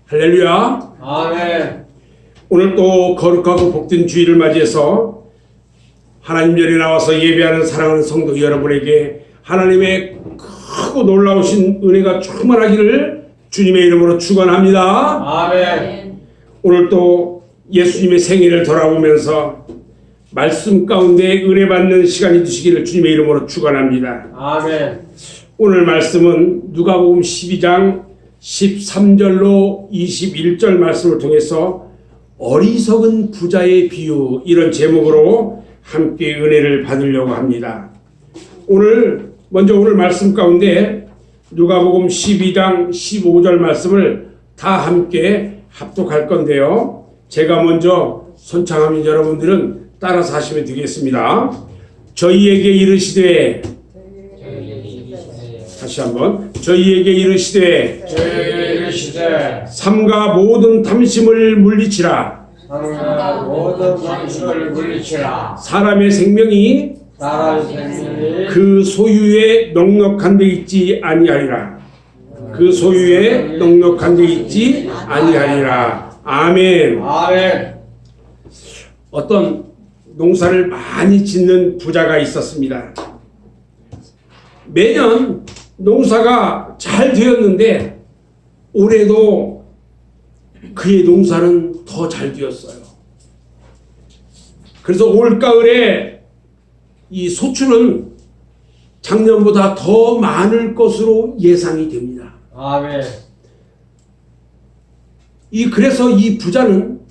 할렐루야. 아멘. 오늘 또 거룩하고 복된 주일을 맞이해서 하나님 전에 나와서 예배하는 사랑하는 성도 여러분에게 하나님의 크고 놀라우신 은혜가 충만하기를 주님의 이름으로 축원합니다. 아멘. 오늘 또 예수님의 생일을 돌아보면서 말씀 가운데 은혜 받는 시간이 되시기를 주님의 이름으로 축원합니다. 아멘. 오늘 말씀은 누가복음 12장 13절로 21절 말씀을 통해서 어리석은 부자의 비유, 이런 제목으로 함께 은혜를 받으려고 합니다. 먼저 오늘 말씀 가운데 누가복음 12장 15절 말씀을 다 함께 합독할 건데요. 제가 먼저 선창하면 여러분들은 따라서 하시면 되겠습니다. 저희에게 이르시되, 다시 한번, 저희에게 이르시되 삼가 모든 탐심을 물리치라. 사람의 생명이 그 소유에 넉넉한 데 있지 아니하리라. 그 소유에 넉넉한 데 있지 아니하리라. 아멘. 아멘. 어떤 농사를 많이 짓는 부자가 있었습니다. 매년 농사가 잘 되었는데 올해도 그의 농사는 더 잘 되었어요. 그래서 올가을에 이 소출은 작년보다 더 많을 것으로 예상이 됩니다. 아멘. 그래서 이 부자는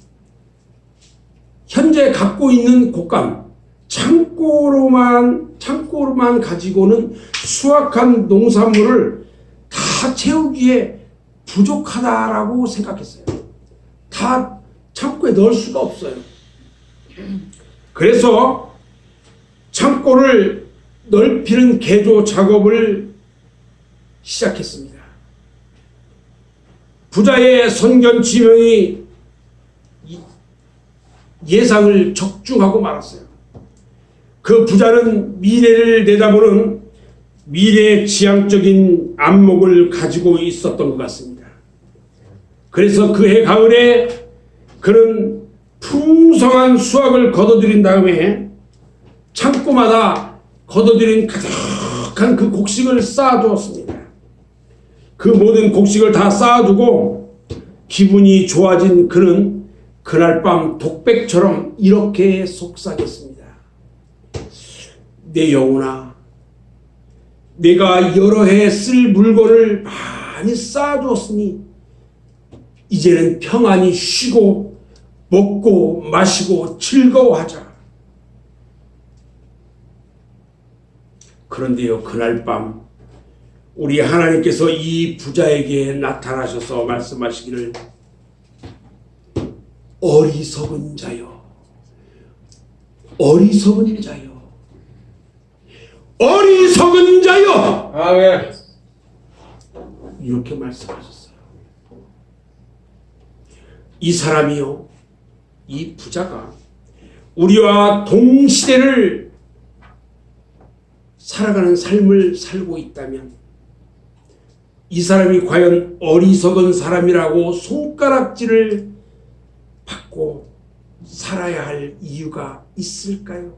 현재 갖고 있는 곡감, 창고로만 가지고는 수확한 농산물을 다 채우기에 부족하다라고 생각했어요. 다 창고에 넣을 수가 없어요. 그래서 창고를 넓히는 개조 작업을 시작했습니다. 부자의 선견지명이 예상을 적중하고 말았어요. 그 부자는 미래를 내다보는 미래지향적인 안목을 가지고 있었던 것 같습니다. 그래서 그해 가을에 그는 풍성한 수확을 거둬들인 다음에 창고마다 거둬들인 가득한 그 곡식을 쌓아두었습니다. 그 모든 곡식을 다 쌓아두고 기분이 좋아진 그는 그날 밤 독백처럼 이렇게 속삭였습니다. 내 영혼아, 내가 여러 해 쓸 물건을 많이 쌓아두었으니 이제는 평안히 쉬고 먹고 마시고 즐거워하자. 그런데요, 그날 밤 우리 하나님께서 이 부자에게 나타나셔서 말씀하시기를, 어리석은 자여, 어리석은 자여, 어리석은 자여, 아멘. 이렇게 말씀하셨어요. 이 사람이요, 이 부자가 우리와 동시대를 살아가는 삶을 살고 있다면 이 사람이 과연 어리석은 사람이라고 손가락질을 받고 살아야 할 이유가 있을까요?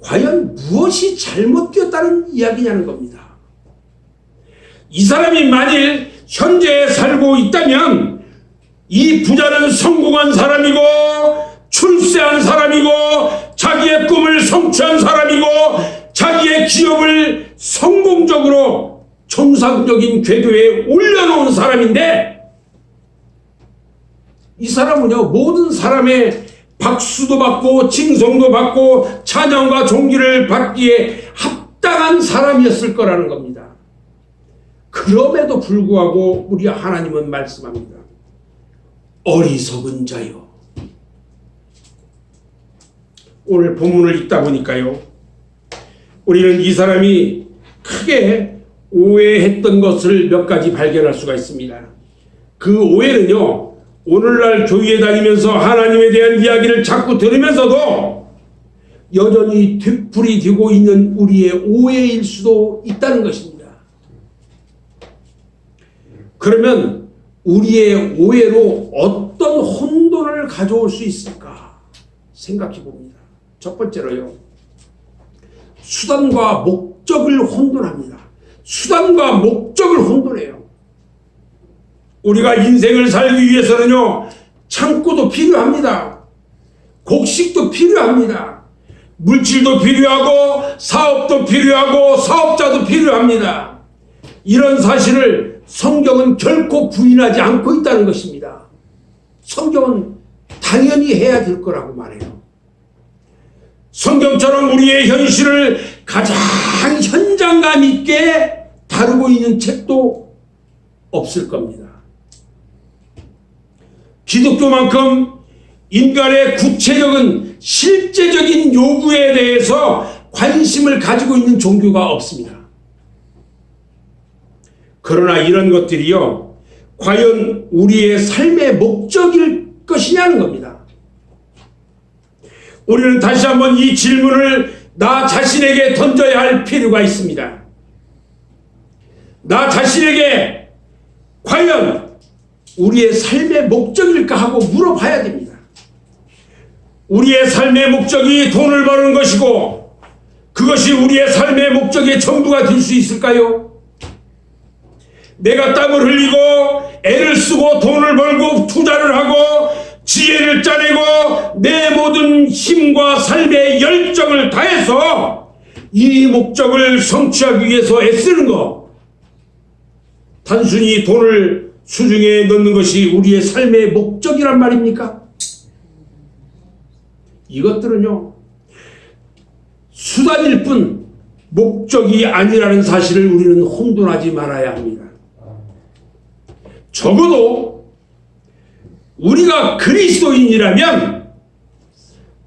과연 무엇이 잘못되었다는 이야기냐는 겁니다. 이 사람이 만일 현재 살고 있다면 이 부자는 성공한 사람이고 출세한 사람이고 자기의 꿈을 성취한 사람이고 자기의 기업을 성공적으로 정상적인 궤도에 올려놓은 사람인데, 이 사람은요, 모든 사람의 박수도 받고 칭송도 받고 찬양과 존귀를 받기에 합당한 사람이었을 거라는 겁니다. 그럼에도 불구하고 우리 하나님은 말씀합니다. 어리석은 자여. 오늘 본문을 읽다 보니까요, 우리는 이 사람이 크게 오해했던 것을 몇 가지 발견할 수가 있습니다. 그 오해는요, 오늘날 교회에 다니면서 하나님에 대한 이야기를 자꾸 들으면서도 여전히 되풀이되고 있는 우리의 오해일 수도 있다는 것입니다. 그러면 우리의 오해로 어떤 혼돈을 가져올 수 있을까 생각해 봅니다. 첫 번째로요, 수단과 목적을 혼돈합니다. 수단과 목적을 혼돈해요. 우리가 인생을 살기 위해서는요, 창고도 필요합니다. 곡식도 필요합니다. 물질도 필요하고 사업도 필요하고 사업자도 필요합니다. 이런 사실을 성경은 결코 부인하지 않고 있다는 것입니다. 성경은 당연히 해야 될 거라고 말해요. 성경처럼 우리의 현실을 가장 현장감 있게 다루고 있는 책도 없을 겁니다. 기독교만큼 인간의 구체적인 실제적인 요구에 대해서 관심을 가지고 있는 종교가 없습니다. 그러나 이런 것들이요, 과연 우리의 삶의 목적일 것이냐는 겁니다. 우리는 다시 한번 이 질문을 나 자신에게 던져야 할 필요가 있습니다. 나 자신에게 과연 우리의 삶의 목적일까 하고 물어봐야 됩니다. 우리의 삶의 목적이 돈을 버는 것이고 그것이 우리의 삶의 목적의 전부가 될 수 있을까요? 내가 땀을 흘리고 애를 쓰고 돈을 벌고 투자를 하고 지혜를 짜내고 내 모든 힘과 삶의 열정을 다해서 이 목적을 성취하기 위해서 애쓰는 것, 단순히 돈을 수중에 넣는 것이 우리의 삶의 목적이란 말입니까? 이것들은요, 수단일 뿐 목적이 아니라는 사실을 우리는 혼돈하지 말아야 합니다. 적어도 우리가 그리스도인이라면,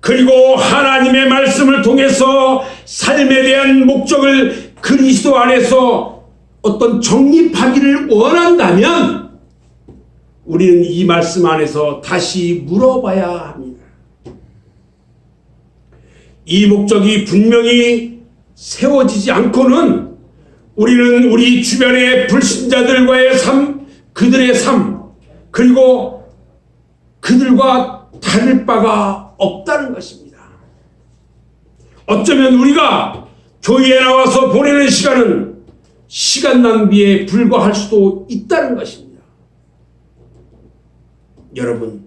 그리고 하나님의 말씀을 통해서 삶에 대한 목적을 그리스도 안에서 어떤 정립하기를 원한다면 우리는 이 말씀 안에서 다시 물어봐야 합니다. 이 목적이 분명히 세워지지 않고는 우리는 우리 주변의 불신자들과의 삶, 그들의 삶, 그리고 그들과 다를 바가 없다는 것입니다. 어쩌면 우리가 교회에 나와서 보내는 시간은 시간 낭비에 불과할 수도 있다는 것입니다. 여러분,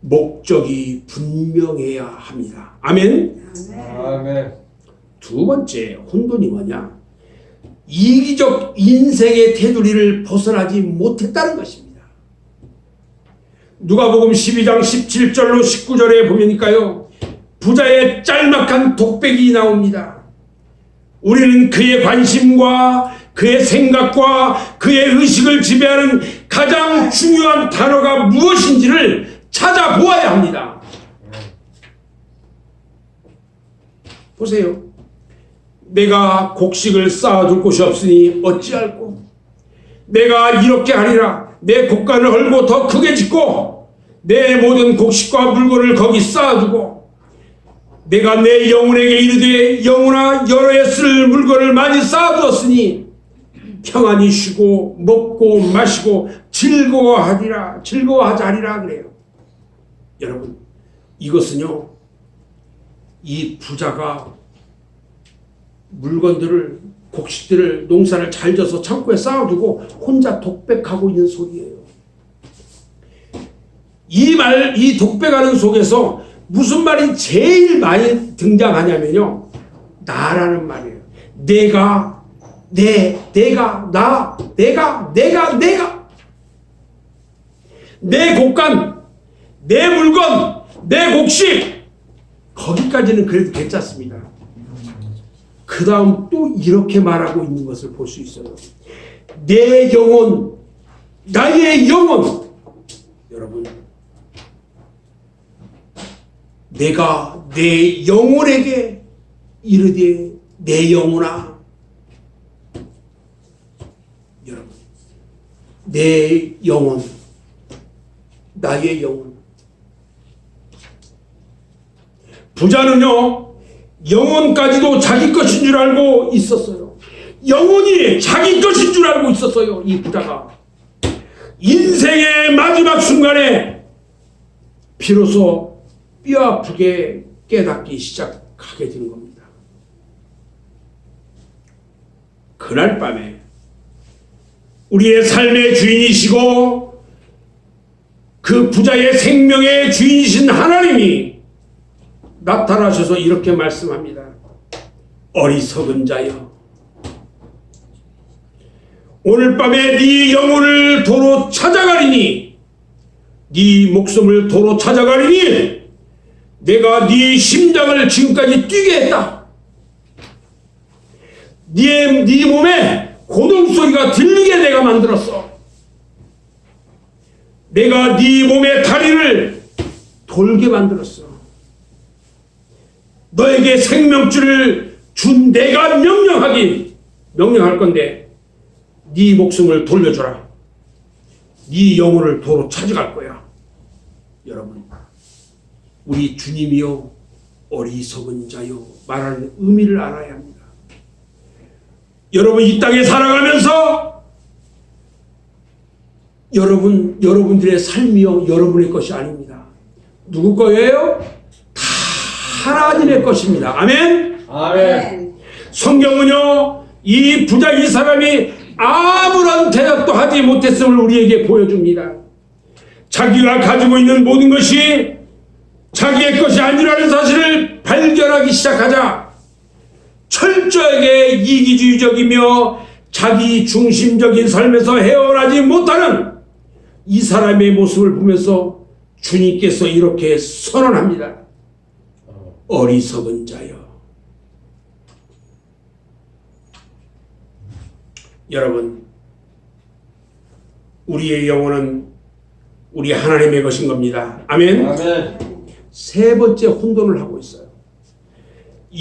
목적이 분명해야 합니다. 아멘? 아멘. 두 번째 혼돈이 뭐냐? 이기적 인생의 테두리를 벗어나지 못했다는 것입니다. 누가복음 12장 17절로 19절에 보니까요, 부자의 짤막한 독백이 나옵니다. 우리는 그의 관심과 그의 생각과 그의 의식을 지배하는 가장 중요한 단어가 무엇인지를 찾아보아야 합니다. 보세요. 내가 곡식을 쌓아둘 곳이 없으니 어찌할꼬? 내가 이렇게 하리라. 내 곡간을 헐고 더 크게 짓고 내 모든 곡식과 물건을 거기 쌓아두고 내가 내 영혼에게 이르되 영혼아, 여러 해 쓸 물건을 많이 쌓아두었으니 평안히 쉬고 먹고 마시고 즐거워하자 하리라 그래요. 여러분, 이것은요, 이 부자가 물건들을, 곡식들을, 농사를 잘 져서 창고에 쌓아두고 혼자 독백하고 있는 소리예요. 이 독백하는 속에서 무슨 말이 제일 많이 등장하냐면요, 나라는 말이에요. 내가, 나, 내가. 내 곡간, 내 물건, 내 곡식, 거기까지는 그래도 괜찮습니다. 그 다음 또 이렇게 말하고 있는 것을 볼 수 있어요. 내 영혼, 나의 영혼. 여러분, 내가 내 영혼에게 이르되 내 영혼아. 여러분, 내 영혼, 나의 영혼. 부자는요, 영혼까지도 자기 것인 줄 알고 있었어요. 영혼이 자기 것인 줄 알고 있었어요, 이 부자가. 인생의 마지막 순간에 비로소 뼈아프게 깨닫기 시작하게 되는 겁니다. 그날 밤에 우리의 삶의 주인이시고 그 부자의 생명의 주인이신 하나님이 나타나셔서 이렇게 말씀합니다. 어리석은 자여, 오늘 밤에 네 영혼을 도로 찾아가리니, 네 목숨을 도로 찾아가리니 내가 네 심장을 지금까지 뛰게 했다. 네 몸에 고동소리가 들리게 내가 만들었어. 내가 네 몸의 다리를 돌게 만들었어. 너에게 생명줄을 준 내가 명령할 건데 네 목숨을 돌려줘라. 네 영혼을 도로 찾아갈 거야. 여러분, 우리 주님이요 어리석은 자요 말하는 의미를 알아야 합니다. 여러분, 이 땅에 살아가면서 여러분들의 삶이요 여러분의 것이 아닙니다. 누구 거예요? 다 하나님의 것입니다. 아멘. 아멘. 성경은요 이 부자 이 사람이 아무런 대답도 하지 못했음을 우리에게 보여줍니다. 자기가 가지고 있는 모든 것이 자기의 것이 아니라는 사실을 발견하기 시작하자 철저하게 이기주의적이며 자기 중심적인 삶에서 헤어나지 못하는 이 사람의 모습을 보면서 주님께서 이렇게 선언합니다. 어리석은 자여. 여러분, 우리의 영혼은 우리 하나님의 것인 겁니다. 아멘. 아멘. 세 번째 혼돈을 하고 있어요.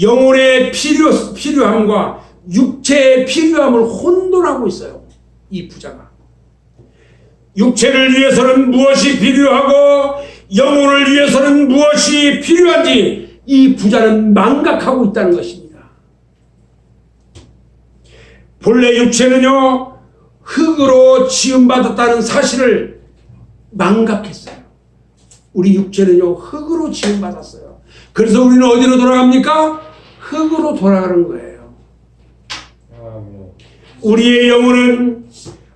영혼의 필요함과 육체의 필요함을 혼돈하고 있어요. 이 부자가. 육체를 위해서는 무엇이 필요하고 영혼을 위해서는 무엇이 필요한지 이 부자는 망각하고 있다는 것입니다. 본래 육체는요 흙으로 지음받았다는 사실을 망각했어요. 우리 육체는요 흙으로 지음받았어요. 그래서 우리는 어디로 돌아갑니까? 흙으로 돌아가는 거예요. 우리의 영혼은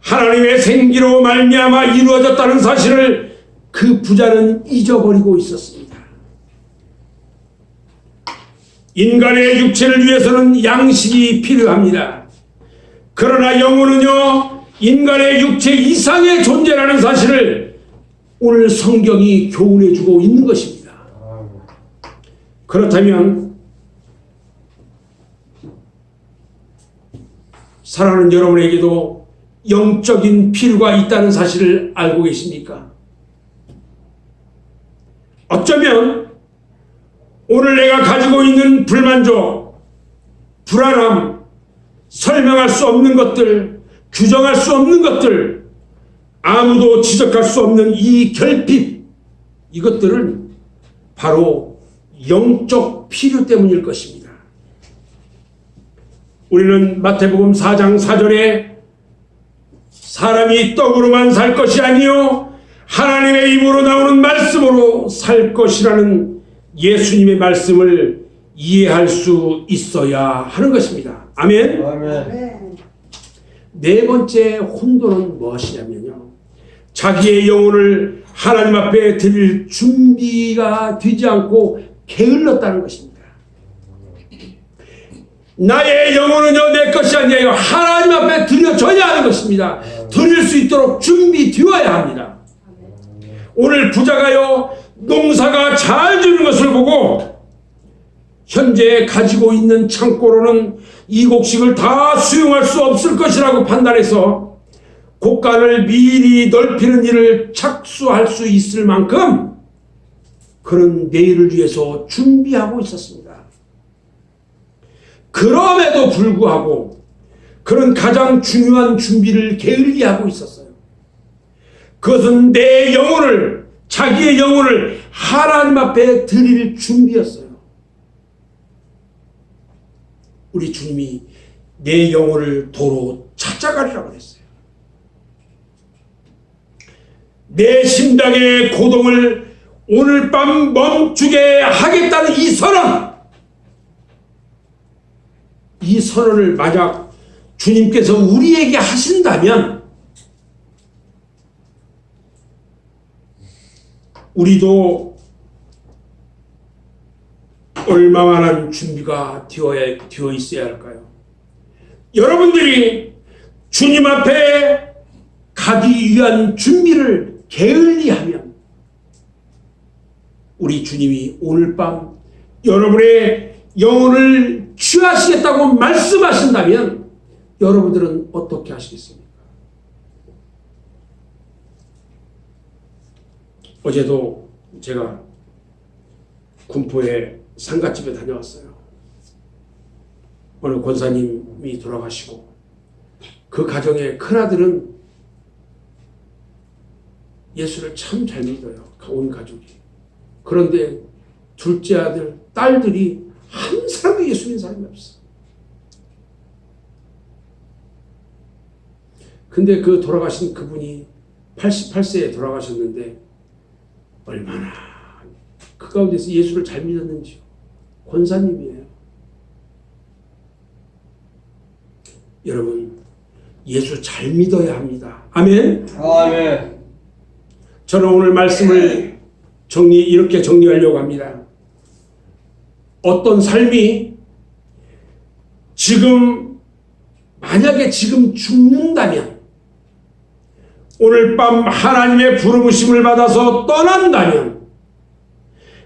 하나님의 생기로 말미암아 이루어졌다는 사실을 그 부자는 잊어버리고 있었습니다. 인간의 육체를 위해서는 양식이 필요합니다. 그러나 영혼은요 인간의 육체 이상의 존재라는 사실을 오늘 성경이 교훈해주고 있는 것입니다. 그렇다면 사랑하는 여러분에게도 영적인 필요가 있다는 사실을 알고 계십니까? 어쩌면 오늘 내가 가지고 있는 불만족, 불안함, 설명할 수 없는 것들, 규정할 수 없는 것들, 아무도 지적할 수 없는 이 결핍, 이것들은 바로 영적 필요 때문일 것입니다. 우리는 마태복음 4장 4절에 사람이 떡으로만 살 것이 아니요 하나님의 입으로 나오는 말씀으로 살 것이라는 예수님의 말씀을 이해할 수 있어야 하는 것입니다. 아멘. 아멘. 네 번째 혼돈은 무엇이냐면요, 자기의 영혼을 하나님 앞에 드릴 준비가 되지 않고 게을렀다는 것입니다. 나의 영혼은요 내 것이 아니에요. 하나님 앞에 드려져야 하는 것입니다. 드릴 수 있도록 준비되어야 합니다. 오늘 부자가요 농사가 잘 되는 것을 보고 현재 가지고 있는 창고로는 이 곡식을 다 수용할 수 없을 것이라고 판단해서 곡간을 미리 넓히는 일을 착수할 수 있을 만큼 그런 내일을 위해서 준비하고 있었습니다. 그럼에도 불구하고 그런 가장 중요한 준비를 게을리 하고 있었어요. 그것은 내 영혼을, 자기의 영혼을 하나님 앞에 드릴 준비였어요. 우리 주님이 내 영혼을 도로 찾아가리라고 했어요. 내 심장의 고동을 오늘 밤 멈추게 하겠다는 이 선언을 만약 주님께서 우리에게 하신다면 우리도 얼마만한 준비가 되어 있어야 할까요? 여러분들이 주님 앞에 가기 위한 준비를 게을리하면 우리 주님이 오늘 밤 여러분의 영혼을 취하시겠다고 말씀하신다면 여러분들은 어떻게 하시겠습니까? 어제도 제가 군포의 상가집에 다녀왔어요. 어느 권사님이 돌아가시고 그 가정의 큰아들은 예수를 참 잘 믿어요. 온 가족이. 그런데 둘째 아들, 딸들이 한 사람도 예수 믿는 사람이 없어. 근데 그 돌아가신 그분이 88세에 돌아가셨는데 얼마나 그 가운데서 예수를 잘 믿었는지요. 권사님이에요. 여러분, 예수 잘 믿어야 합니다. 아멘? 아멘. 저는 오늘 말씀을 이렇게 정리하려고 합니다. 어떤 삶이 만약에 지금 죽는다면, 오늘 밤 하나님의 부르심을 받아서 떠난다면,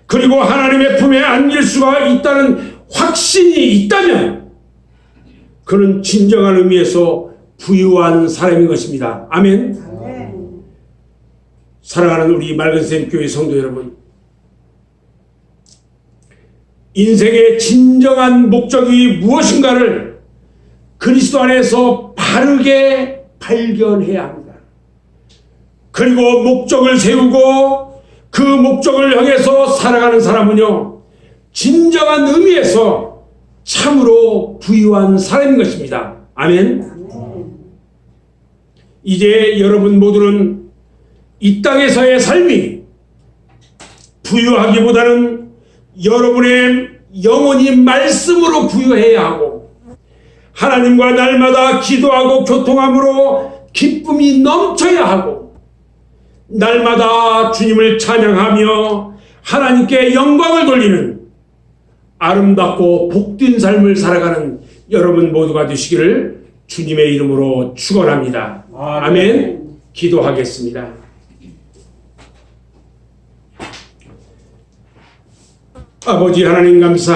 그리고 하나님의 품에 안길 수가 있다는 확신이 있다면, 그는 진정한 의미에서 부유한 사람인 것입니다. 아멘. 사랑하는 우리 맑은샘 교회 성도 여러분, 인생의 진정한 목적이 무엇인가를 그리스도 안에서 바르게 발견해야 합니다. 그리고 목적을 세우고 그 목적을 향해서 살아가는 사람은요, 진정한 의미에서 참으로 부유한 사람인 것입니다. 아멘. 이제 여러분 모두는 이 땅에서의 삶이 부유하기보다는 여러분의 영혼이 말씀으로 부유해야 하고, 하나님과 날마다 기도하고 교통함으로 기쁨이 넘쳐야 하고, 날마다 주님을 찬양하며 하나님께 영광을 돌리는 아름답고 복된 삶을 살아가는 여러분 모두가 되시기를 주님의 이름으로 축원합니다. 아멘. 기도하겠습니다. 아버지 하나님 감사합니다.